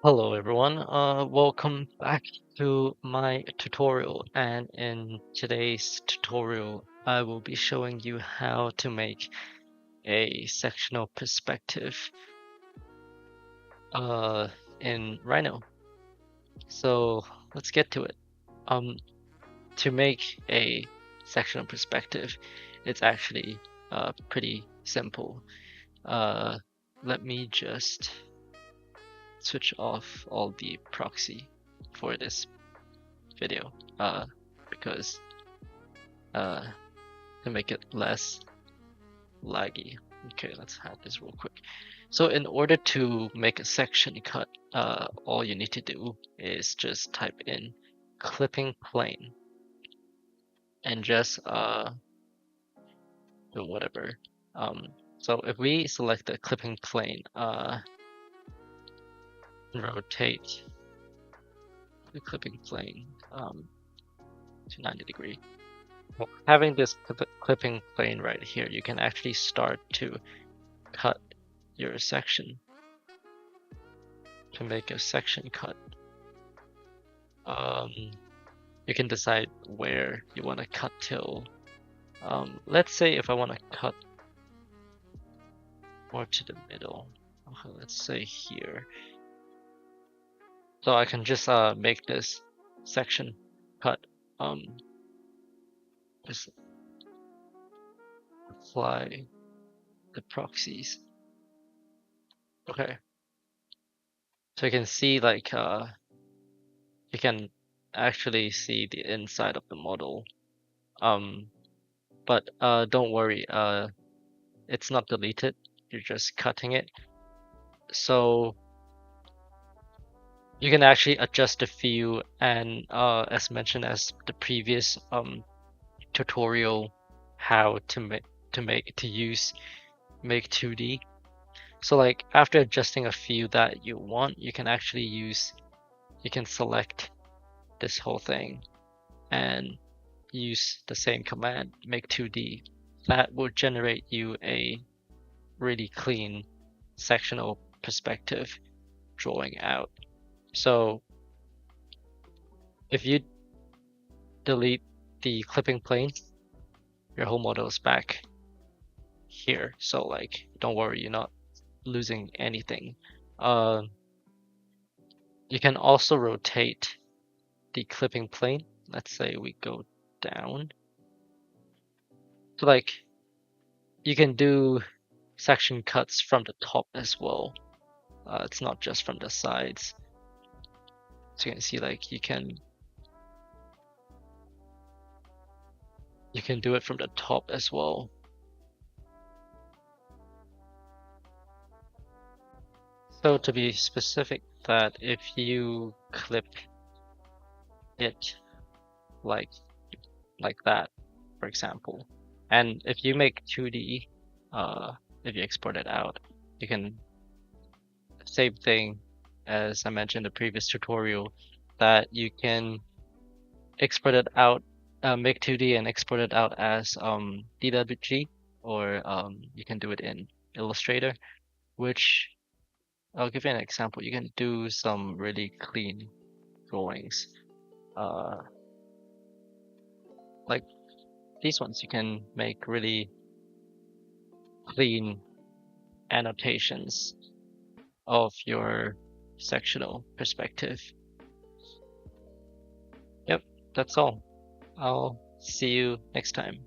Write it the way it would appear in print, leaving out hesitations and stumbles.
Hello everyone, welcome back to my tutorial, and in today's tutorial I will be showing you how to make a sectional perspective in Rhino. So let's get to it. To make a sectional perspective, it's actually pretty simple. Let me just switch off all the proxy for this video because to make it less laggy. Okay, let's have this real quick. So in order to make a section cut, all you need to do is just type in clipping plane and just do whatever. So if we select the clipping plane, rotate the clipping plane to 90 degrees. Well, having this clipping plane right here, you can actually start to cut your section. To make a section cut, you can decide where you want to cut till. Let's say if I want to cut more to the middle, okay, let's say here. So I can just make this section cut. Just apply the proxies. Okay. So you can see like you can actually see the inside of the model. But don't worry, it's not deleted. You're just cutting it. So you can actually adjust the view, and as mentioned as the previous tutorial, how to make 2D. So like after adjusting a view that you want, you can actually select this whole thing and use the same command, make 2D. That will generate you a really clean sectional perspective drawing out. So if you delete the clipping plane, your whole model is back here. So like, don't worry, you're not losing anything. You can also rotate the clipping plane. Let's say we go down. So like, you can do section cuts from the top as well. It's not just from the sides. So you can see like you can do it from the top as well. So to be specific, that if you clip it like that, for example, and if you make 2D, if you export it out, you can, same thing as I mentioned in the previous tutorial, that you can export it out, make 2D and export it out as DWG, or you can do it in Illustrator, which I'll give you an example. You can do some really clean drawings. Like these ones, you can make really clean annotations of your sectional perspective. Yep, that's all. I'll see you next time.